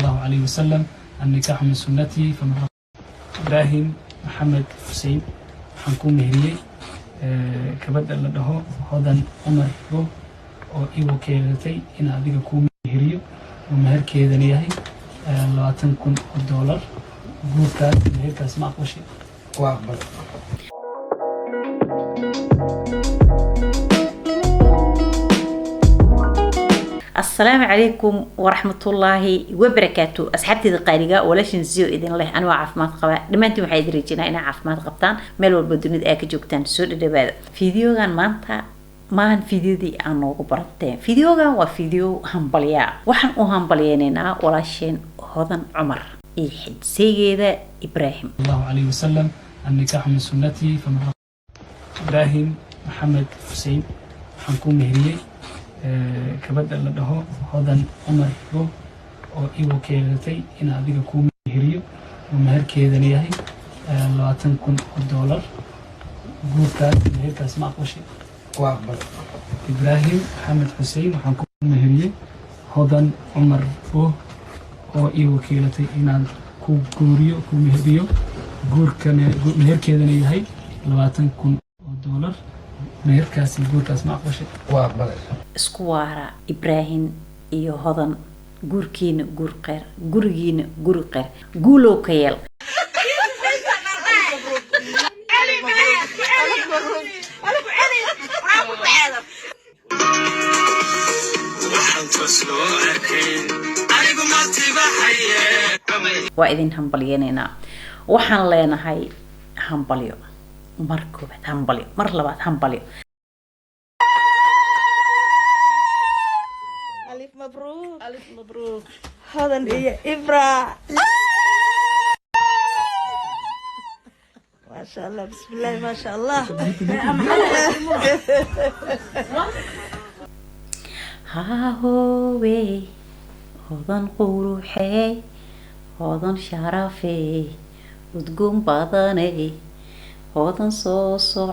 الله عليه وسلم النكاح من سنتي فمن إبراهيم محمد حسين حنكون مهرية كبدأ لده هذا عمر رو أو إيوه كيلتي إن أبيك كون مهرية ومهر كذا نياهي لا تنكون $1 بوكات مهر كاسمع قشي وأقبل. السلام عليكم ورحمة الله وبركاته. أصحابتي القارئة ولا شنزيو إذن الله أنا عافمات قبا دمانتي waxay dirajina ina caafimaad qabtaan meel walba dunida ay ka joogtaan soo dhawaada fiidiyogan maanta maan fiidiyadii aan noogu baranteen fiidiyogan waa fiidiyo hambalya waxaan u hambalyeynaa walaasheen hodan cumar iyo xidseegeeda Ibrahim الله عليه وسلم النكاح من سنتي فمن إبراهيم محمد حسين حنكون مهرية كبدأ لده هذا عمر رو أو إيوه كيلتي إن أبيك كون مهرية ومهر كذا نياهي لا تنكون $1 بوكات مهر كاسمع قشي وأقبل. إبراهيم محمد حسين وحنكون مهرية هذا عمر رو أو إيوه كيلتي إن كون كوريو كون مهرية جور كان مهر كذا نياهي لا تنكون $1 مهر كاسي جور كاسمع قشي وأقبل. isku waara Ibrahim iyo hodan gurkiina gur qeer gurigiina gur qeer guulo ka yeel waa idin hambalyeynaa waxaan leenahay hambalyo mar koobaad hambalyo mar labaad hambalyo مبروك ألف مبروك هذا هي إبرة ما شاء الله بسم الله ما شاء الله ها هو هذا قروحي هذا شرفي وتقوم بدني هذا صوصو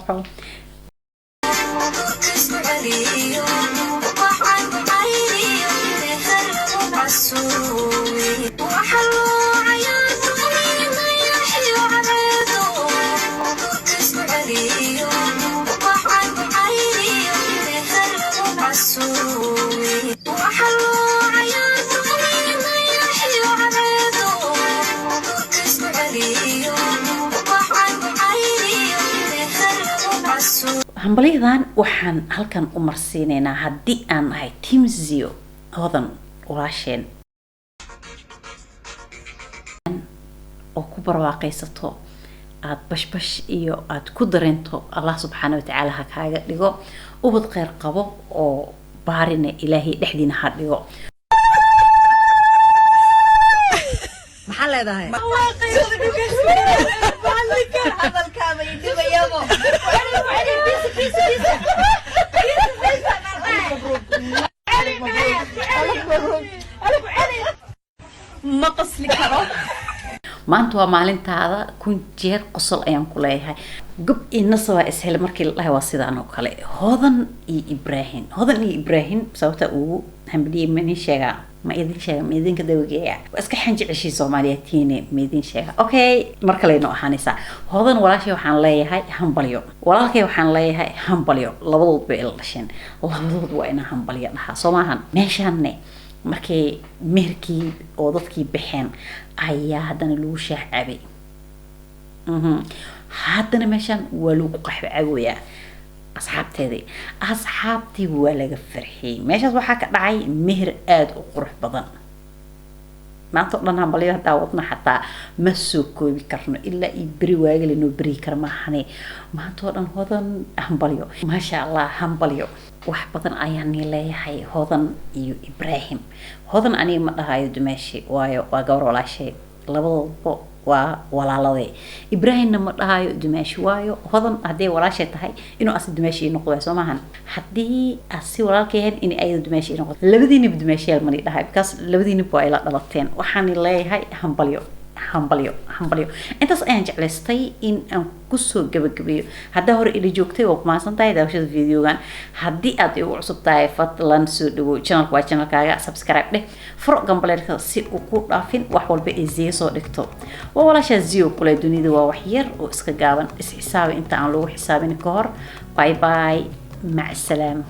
hambalyadan waxaan halkan u marsiineynaa haddii aan nahay team Zio hodan walaasheen oo ku barwaaqaysato aad bashbash iyo aad ku dareento Allah subhanahu wa ta'ala ha kaaga dhigo ubad khayr qabo oo baarina ilaahi dhexdiina ha dhigo maxaa leedahay ما قصلي كرو maanta waa maalintaada kun jeer qosol ayaan ku leeyahay gab inasa waa ishel markii la dhahay waa sidaan oo kale hodan iyo Ibrahim sababta uu hambaliyay mani sheega ma idin ka dawageeya waa iska xanji cishii Soomaaliyeedtiina ma idin sheega okay marka leeyno ahaanaysa hodan walaashay waxaan leeyahay hambalyo walaalkay waxaan leeyahay hambalyo labadood bay ila dhasheen labadood waa ina hambalyo dhaha Soomahan meeshaanne markay meherkii oo dadkii baxeen ayaa hadana lagu shaacabay haddana meeshan waa lagu qaxwaagoya asxaabtii waa laga farxiyay meeshaas waxaa ka dhacay meher aad u qurux badan maanta dhan hambalyo daawadna xataa ma soo koobi karno ilaa i bari waagale noo bari kar maahane maanta dhan hodan hambalyo ma sha Allah hambalyo wax badan ayaan leeyahay hodan iyo Ibrahim hodan aniga ma dhahayo dumashi waayo waa gabar walaashay labadaba waa walaalade Ibrahim ma dhahayo dumashi waayo hodan hadee walaashay tahay inuu asii dumashi noqdo Soomahan hadii asii walaalkeen in ay dumashi noqdo labadiina dumashi ma dhahayo because labadiina waa ila dhalateen waxaan leeyahay hambalyo hambalyo intaas ayaan jeclaystay in aan kusoo gabagabeeyo hadda hore ila joogtay oo kumaasan tahay daawashada videogan haddii aad igu cusub tahay fadlan soo dhawow channelka waa channelkaaga subscribe dheh furo gambaleelka si uu ku dhaafin wax walba ee Zee soo dhigto waa walaasha Zee kule dunida waa wax yar oo iska gaaban is xisaabi inta aan lagu xisaabin ka hor bye bye mac salaam